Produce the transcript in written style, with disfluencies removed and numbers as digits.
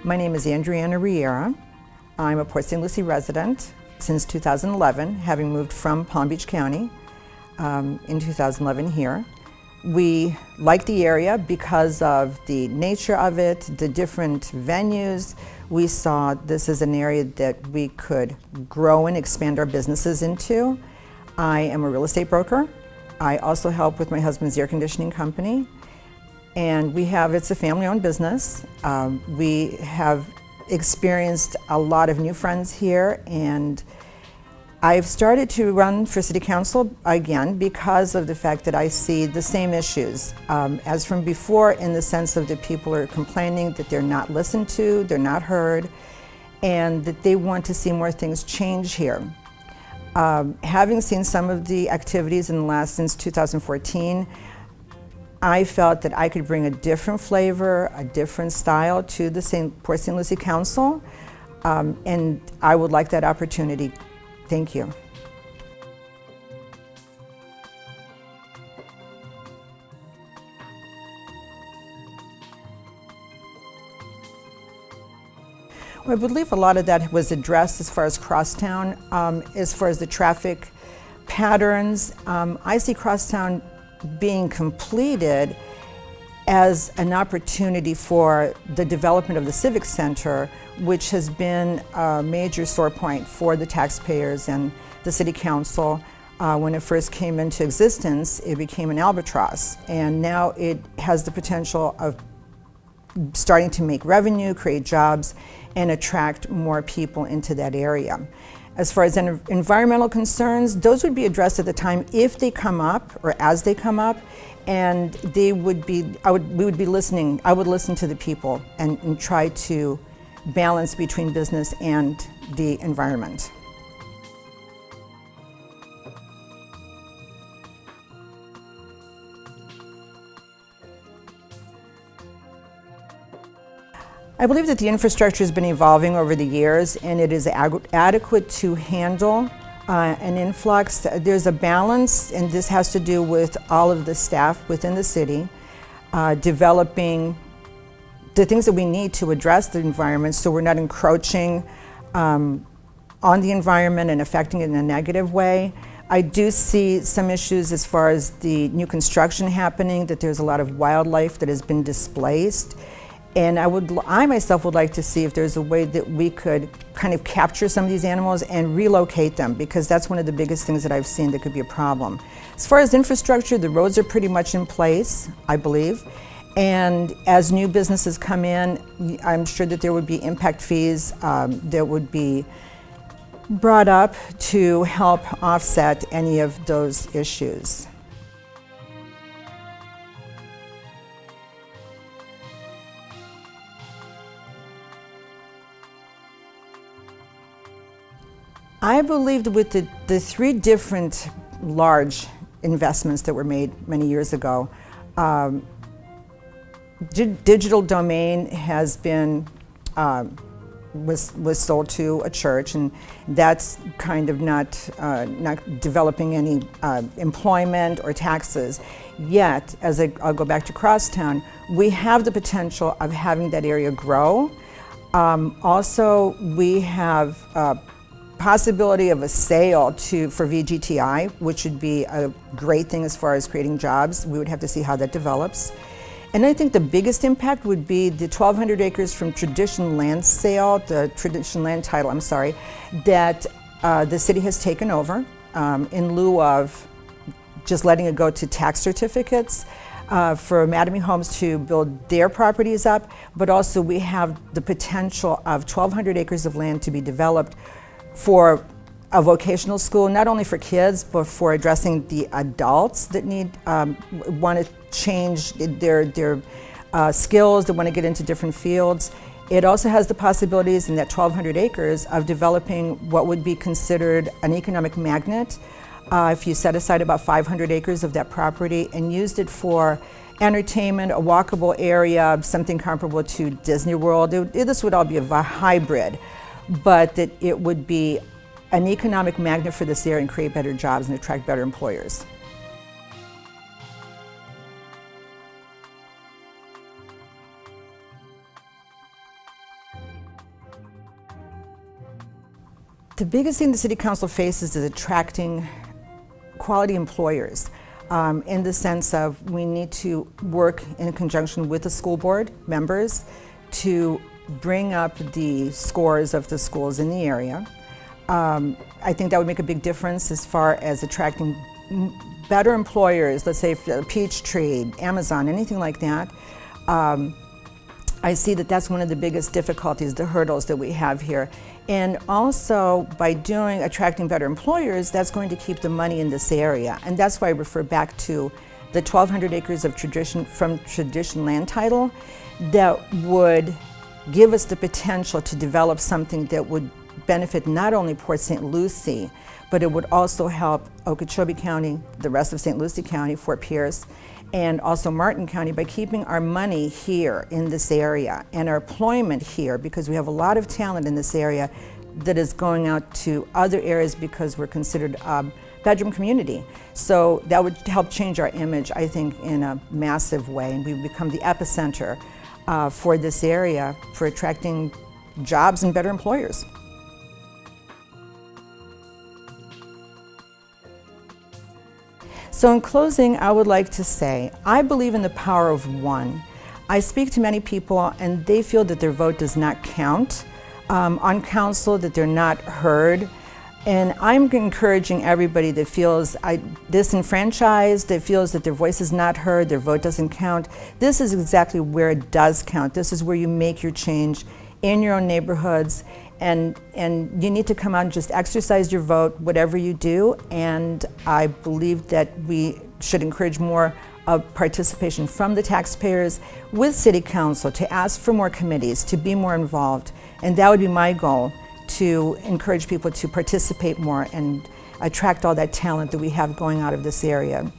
My name is Andriana Riera. I'm a Port St. Lucie resident since 2011, having moved from Palm Beach County in 2011 here. We like the area because of the nature of it, the different venues. We saw this as an area that we could grow and expand our businesses into. I am a real estate broker. I also help with my husband's air conditioning company. And it's a family-owned business. We have experienced a lot of new friends here, and I've started to run for City Council again because of the fact that I see the same issues as from before, in the sense of that people are complaining that they're not listened to, they're not heard, and that they want to see more things change here. Having seen some of the activities since 2014, I felt that I could bring a different flavor, a different style to the Port St. Lucie Council, and I would like that opportunity. Thank you. Well, I believe a lot of that was addressed as far as Crosstown, as far as the traffic patterns. I see Crosstown being completed as an opportunity for the development of the Civic Center, which has been a major sore point for the taxpayers and the City Council. When it first came into existence, it became an albatross, and now it has the potential of starting to make revenue, create jobs, and attract more people into that area. As far as environmental concerns, those would be addressed at the time if they come up or as they come up, and we would be listening. I would listen to the people and try to balance between business and the environment. I believe that the infrastructure has been evolving over the years, and it is adequate to handle an influx. There's a balance, and this has to do with all of the staff within the city developing the things that we need to address the environment, so we're not encroaching on the environment and affecting it in a negative way. I do see some issues as far as the new construction happening, that there's a lot of wildlife that has been displaced. And I myself would like to see if there's a way that we could kind of capture some of these animals and relocate them, because that's one of the biggest things that I've seen that could be a problem. As far as infrastructure, the roads are pretty much in place, I believe. And as new businesses come in, I'm sure that there would be impact fees that would be brought up to help offset any of those issues. I believed with the three different large investments that were made many years ago, Digital Domain has been was sold to a church, and that's kind of not developing any employment or taxes. Yet, I'll go back to Crosstown, we have the potential of having that area grow. Also, we have possibility of a sale for VGTI, which would be a great thing as far as creating jobs. We would have to see how that develops. And I think the biggest impact would be the 1,200 acres from traditional land sale, the traditional land title, I'm sorry, that the city has taken over in lieu of just letting it go to tax certificates for Mattamy Homes to build their properties up. But also we have the potential of 1,200 acres of land to be developed for a vocational school, not only for kids, but for addressing the adults that want to change their skills, that want to get into different fields. It also has the possibilities in that 1,200 acres of developing what would be considered an economic magnet. If you set aside about 500 acres of that property and used it for entertainment, a walkable area, something comparable to Disney World, this would all be a hybrid, but that it would be an economic magnet for this area and create better jobs and attract better employers. The biggest thing the City Council faces is attracting quality employers, in the sense of we need to work in conjunction with the school board members to bring up the scores of the schools in the area. I think that would make a big difference as far as attracting better employers, let's say Peachtree, Amazon, anything like that. I see that that's one of the biggest difficulties, the hurdles that we have here. And also by attracting better employers, that's going to keep the money in this area. And that's why I refer back to the 1,200 acres of tradition land title that would give us the potential to develop something that would benefit not only Port St. Lucie, but it would also help Okeechobee County, the rest of St. Lucie County, Fort Pierce, and also Martin County by keeping our money here in this area and our employment here, because we have a lot of talent in this area that is going out to other areas because we're considered a bedroom community. So that would help change our image, I think, in a massive way, and we become the epicenter for this area for attracting jobs and better employers. So in closing, I would like to say, I believe in the power of one. I speak to many people and they feel that their vote does not count on council, that they're not heard. And I'm encouraging everybody that feels disenfranchised, that feels that their voice is not heard, their vote doesn't count. This is exactly where it does count. This is where you make your change in your own neighborhoods. And you need to come out and just exercise your vote, whatever you do. And I believe that we should encourage more of participation from the taxpayers with City Council to ask for more committees, to be more involved. And that would be my goal, to encourage people to participate more and attract all that talent that we have going out of this area.